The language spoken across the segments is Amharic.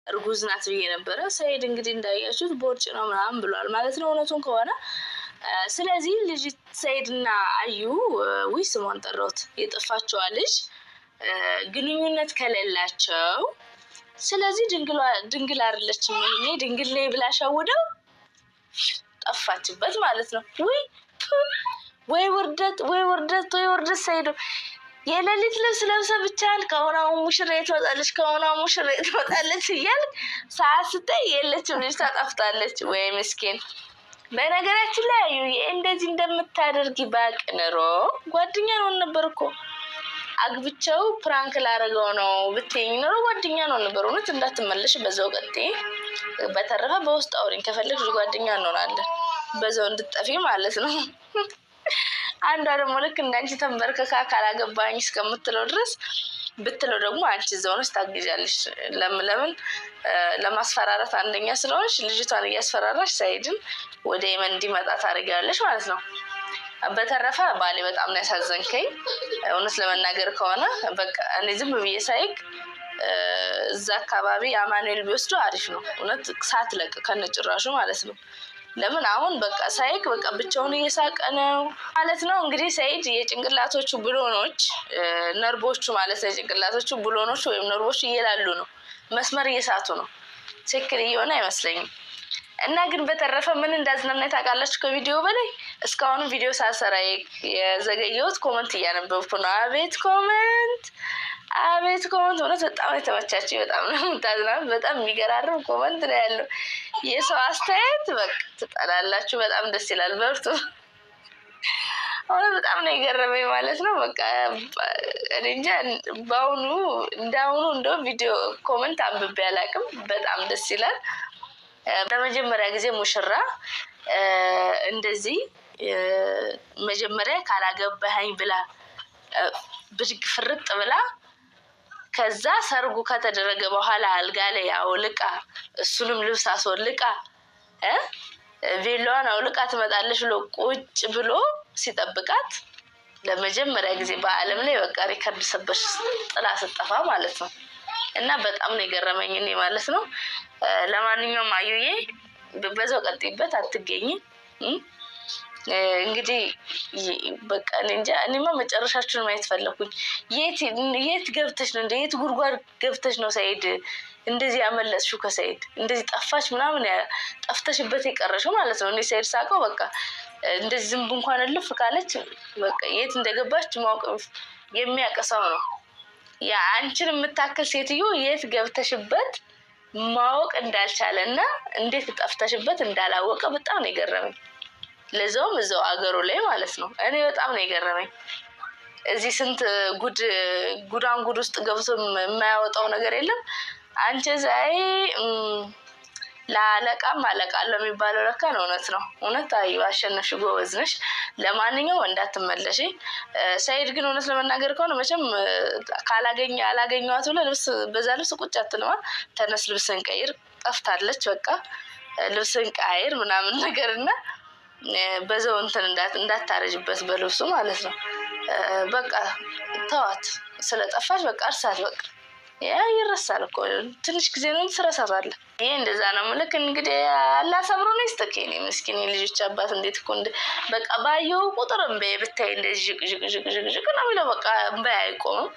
እርጉዝ ናት ብዬ ነበረ። ሰይድ እንግዲህ እንዳያችሁት ቦርጭ ነው ምናምን ብሏል ማለት ነው እውነቱን ከሆነ። ስለዚህ ልጅ ሰይድና አዩ ስሟን ጠራሁት የጠፋችዋ ልጅ ግንኙነት ከሌላቸው ስለዚህ ድንግል አይደለችም እኔ ድንግል ላይ ብላ ሸውደው ጠፋችበት ማለት ነው። ወይ ውርደት ሰይዶ የሌሊት ልብስ ለብሰ ብቻል ከሆነው ሙሽራዬ ትወጣለች እያልክ ሰዓት ስታይ የለችም ልጅ ታጠፍታለች። ወይ ምስኪን። በነገራችን ላይ አዩ እንደዚህ እንደምታደርጊ ባቅ ኖሮ ጓደኛ ነው ነበር እኮ አግብቼው ፕራንክ ላደርገው ነው ብትይኝ ኖሮ ጓደኛ ነው ነበር። እውነት እንዳትመለሽ በዛው ቀጥይ። በተረፈ በውስጥ አውሪኝ ከፈለግሽ ጓደኛ እንሆናለን። በዛው እንድትጠፊ ማለት ነው። አንዷ ደግሞ ልክ እንዳንቺ ተንበርከካ ካላገባኝ እስከምትለው ድረስ ብትለው ደግሞ አንቺ እዛው ነሽ ታግዣለሽ። ለምን ለማስፈራራት አንደኛ ስለሆንሽ ልጅቷን እያስፈራራሽ ሰይድን ወደ የመን እንዲመጣ ታደርጊያለሽ ማለት ነው። በተረፈ ባሌ በጣም ነው ያሳዘንከኝ እውነት ለመናገር ከሆነ በቃ እኔ ዝም ብዬ ሳይክ እዛ አካባቢ አማኑኤል ቢወስዱ አሪፍ ነው እውነት ሳትለቅ ከነጭራሹ ማለት ነው። ለምን አሁን በቃ ሳይክ በቃ ብቻውን እየሳቀ ነው ማለት ነው። እንግዲህ ሰይድ የጭንቅላቶቹ ብሎኖች ነርቦቹ ማለት ነው የጭንቅላቶቹ ብሎኖች ወይም ነርቦቹ እየላሉ ነው መስመር እየሳቱ ነው። ትክክል እየሆነ አይመስለኝም። እና ግን በተረፈ ምን እንዳዝናናኝ ታውቃላችሁ? ከቪዲዮ በላይ እስካሁን ቪዲዮ ሳሰራ የዘገየሁት ኮመንት እያነበብኩ ነው። አቤት ኮመንት እውነት በጣም የተመቻችኝ በጣም ነው የምታዝናኑት። በጣም የሚገራርም ኮመንት ነው ያለው። የሰው አስተያየት በቃ ትጠላላችሁ። በጣም ደስ ይላል። በርቱ። አሁን በጣም ነው የገረመኝ ማለት ነው። በቃ እኔ እንጃ በአሁኑ እንደው ቪዲዮ ኮመንት አንብቤ አላውቅም። በጣም ደስ ይላል። ለመጀመሪያ ጊዜ ሙሽራ እንደዚህ መጀመሪያ ካላገባኸኝ ብላ ብድግ ፍርጥ ብላ ከዛ ሰርጉ ከተደረገ በኋላ አልጋ ላይ አውልቃ እሱንም ልብስ አስወልቃ ቬሎዋን አውልቃ ትመጣለች ብሎ ቁጭ ብሎ ሲጠብቃት ለመጀመሪያ ጊዜ በአለም ላይ በቃ ሪከርድ ሰበሽ ጥላ ስጠፋ ማለት ነው። እና በጣም ነው የገረመኝ እኔ ማለት ነው። ለማንኛውም አዩዬ በዛው ቀጥይበት አትገኝ። እንግዲህ በቃ እንጃ እኔማ መጨረሻችሁን ማየት ፈለኩኝ። የት ገብተሽ ነው የት ጉድጓድ ገብተሽ ነው ሰይድ እንደዚህ ያመለጥሽው? ከሰይድ እንደዚህ ጠፋሽ ምናምን ጠፍተሽበት የቀረሽው ማለት ነው። እኔ ሰይድ ሳቀው በቃ እንደዚህ ዝንብ እንኳን እልፍ ካለች በቃ የት እንደገባች ማወቅ የሚያቀሰው ነው። ያ አንቺን የምታክል ሴትዮ የት ገብተሽበት ማወቅ እንዳልቻለ እና እንዴት ጠፍተሽበት እንዳላወቀ በጣም ነው የገረመኝ። ለዛውም እዛው አገሩ ላይ ማለት ነው። እኔ በጣም ነው የገረመኝ። እዚህ ስንት ጉዳን ጉድ ውስጥ ገብቶ የማያወጣው ነገር የለም። አንቺ ዛይ ለአለቃም አለቃለሁ የሚባለው ለካ ነው። እውነት ነው። እውነት አዩ አሸነፍሽ፣ ጎበዝ ነሽ። ለማንኛውም እንዳትመለሽ። ሰይድ ግን እውነት ለመናገር ከሆነ መቼም አላገኘኋት ብለህ በዛ ልብስ ቁጭ አትልማ። ተነስ ልብስን ቀይር፣ ጠፍታለች በቃ ልብስን ቀይር ምናምን ነገርና በዛው እንትን እንዳታረጅበት በልብሱ ማለት ነው። በቃ ተዋት፣ ስለጠፋች በቃ እርሳት። በቃ ያ ይረሳል እኮ ትንሽ ጊዜ ነው ትረሳታለህ። ይሄ እንደዛ ነው። ምልክ እንግዲህ አላሰብሮ ነው ይስተከኝ ነው ምስኪን የልጆች አባት እንዴት እኮ በቃ ባየው ቁጥር እምበይ ብታይ እንደዚህ ጅቅ ነው የሚለው በቃ እምበይ አይቆምም።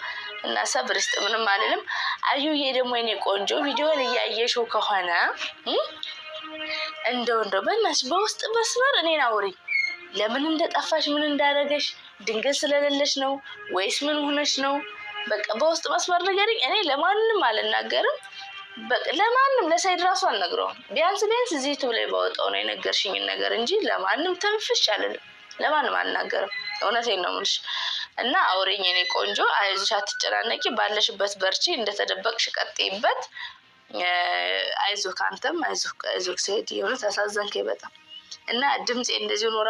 እና ሰብር ይስጥ ምንም አልልም። አዩዬ ደግሞ የኔ ቆንጆ ቪዲዮን እያየሽው ከሆነ እንደው በእናትሽ በውስጥ መስመር እኔን አውሪ። ለምን እንደጠፋሽ ምን እንዳደረገሽ ድንገት ስለሌለሽ ነው ወይስ ምን ሆነሽ ነው? በቃ በውስጥ መስመር ንገሪኝ። እኔ ለማንም አልናገርም። በቃ ለማንም ለሰይድ ራሱ አልነግረውም። ቢያንስ እዚህ ዩቲዩብ ላይ ባወጣው ነው የነገርሽኝን ነገር እንጂ ለማንም ተንፍሽ አልልም። ለማንም አልናገርም። እውነቴን ነው የምልሽ። እና አውሪኝ የኔ ቆንጆ። አይዞሽ፣ አትጨናነቂ። ባለሽበት በርቺ። እንደተደበቅሽ ቀጥይበት። አይዞህ አንተም አይዞህ ሰይድ። የሆነ አሳዘንከኝ በጣም። እና ድምጼ እንደዚህ ነው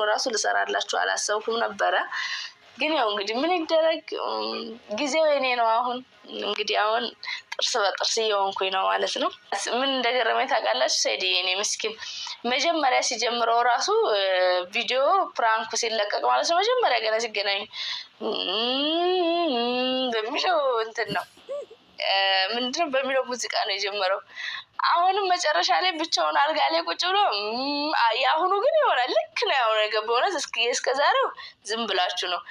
ራሱ ልሰራላችሁ አላሰብኩም ነበረ። ግን ያው እንግዲህ ምን ይደረግ፣ ጊዜው የኔ ነው። አሁን ጥርስ በጥርስ እየሆንኩኝ ነው ማለት ነው። ምን እንደገረመኝ ታውቃላችሁ? ሰይድ የኔ ምስኪን መጀመሪያ ሲጀምረው ራሱ ቪዲዮ ፕራንኩ ሲለቀቅ ማለት ነው መጀመሪያ ገና ሲገናኙ በሚለው እንትን ነው ምንድነው በሚለው ሙዚቃ ነው የጀመረው። አሁንም መጨረሻ ላይ ብቻውን አልጋ ላይ ቁጭ ብሎ ያሁኑ ግን ይሆናል ልክ ነው ያሁኑ የገባው ነው። እስከዛሬው ዝም ብላችሁ ነው።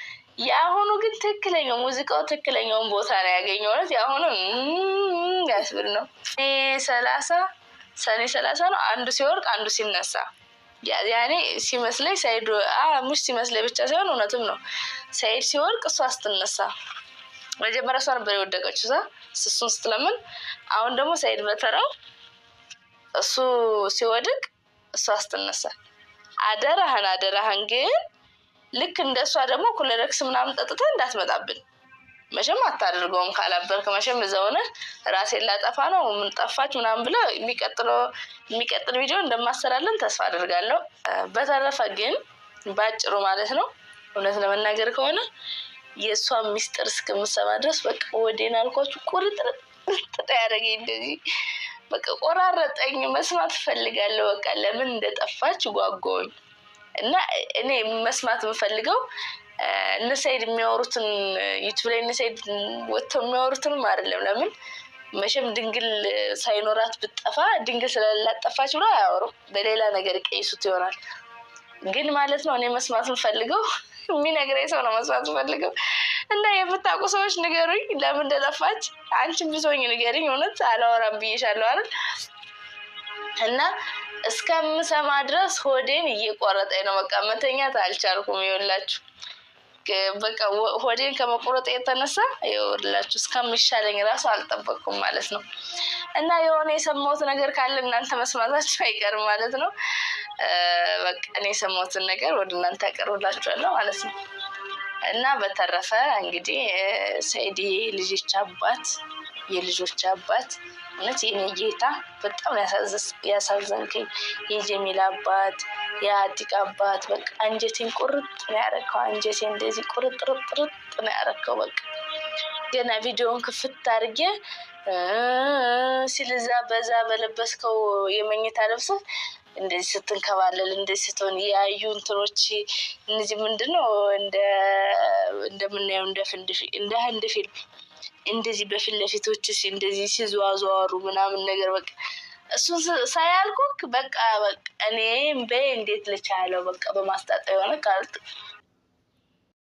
ያሁኑ ግን ትክክለኛው ሙዚቃው ትክክለኛውን ቦታ ነው ያገኘው ነው። ያሁኑ ያስብል ነው። ሰኔ 30 ነው። አንዱ ሲወርቅ አንዱ ሲነሳ ያኔ ሲመስለኝ ሰይድ ሙሽ ሲመስለኝ ብቻ ሳይሆን እውነትም ነው። ሰይድ ሲወርቅ እሷ ስትነሳ መጀመሪያ እሷ ነበር የወደቀችው እሱን ስትለምን፣ አሁን ደግሞ ሰይድ በተራው እሱ ሲወድቅ እሷ ስትነሳ፣ አደራህን ግን ልክ እንደሷ ደግሞ ኩለረክስ ምናምን ጠጥተህ እንዳትመጣብን። መቼም አታደርገውም ካላበርክ መቼም እዛው ነህ። ራሴን ላጠፋ ነው ምን ጠፋች ምናምን ብለህ የሚቀጥል ቪዲዮ እንደማሰራለን ተስፋ አደርጋለሁ። በተረፈ ግን ባጭሩ ማለት ነው እውነት ለመናገር ከሆነ የእሷን ሚስጥር እስከምሰማ ድረስ በቃ ወዴን አልኳችሁ ቁርጥርጥ ያደረገኝ እንደዚህ በቃ ቆራረጠኝ። መስማት እፈልጋለሁ። በቃ ለምን እንደጠፋች ጓጓኝ እና እኔ መስማት የምፈልገው እነ ሰይድ የሚያወሩትን ዩቲዩብ ላይ እነ ሰይድ ወጥተው የሚያወሩትንም አይደለም። ለምን መቼም ድንግል ሳይኖራት ብትጠፋ ድንግል ስለላጠፋች ብሎ አያወሩም። በሌላ ነገር ቀይሱት ይሆናል። ግን ማለት ነው እኔ መስማት የምፈልገው የሚነግረኝ ሰው ነው መስማት የምፈልገው። እና የምታውቁ ሰዎች ንገሩኝ ለምን እንደጠፋች። አንቺም ብሶኝ ንገሪኝ። እውነት አላወራም ብዬሻለሁ አይደል? እና እስከምሰማ ድረስ ሆዴን እየቆረጠኝ ነው። በቃ መተኛት አልቻልኩም። ይኸውላችሁ በቃ ሆዴን ከመቆረጥ የተነሳ ይኸውላችሁ እስከሚሻለኝ ራሱ አልጠበቅኩም ማለት ነው። እና የሆነ የሰማሁት ነገር ካለ እናንተ መስማታችሁ አይቀርም ማለት ነው። በቃ እኔ የሰማሁትን ነገር ወደ እናንተ አቀርብላችኋለሁ ማለት ነው። እና በተረፈ እንግዲህ ሰይድ የልጆች አባት እውነት የኔ ጌታ በጣም ያሳዘንከኝ። የጀሚላ አባት፣ የአቲቅ አባት በቃ አንጀቴን ቁርጥ ነው ያረከው። አንጀቴ እንደዚህ ቁርጥርጥ ነው ያረከው። በቃ ገና ቪዲዮውን ክፍት አድርጌ ሲልዛ በዛ በለበስከው የመኝታ ልብስ እንደዚህ ስትንከባለል እንደዚህ ስትሆን ያዩ እንትኖች እነዚህ ምንድነው እንደምናየው እንደ ህንድ ፊልም እንደዚህ በፊት ለፊቶች እንደዚህ ሲዟዟሩ ምናምን ነገር በቃ እሱን ሳያልኩክ በቃ እኔ እንዴት ልቻለው በቃ በማስጣጣ የሆነ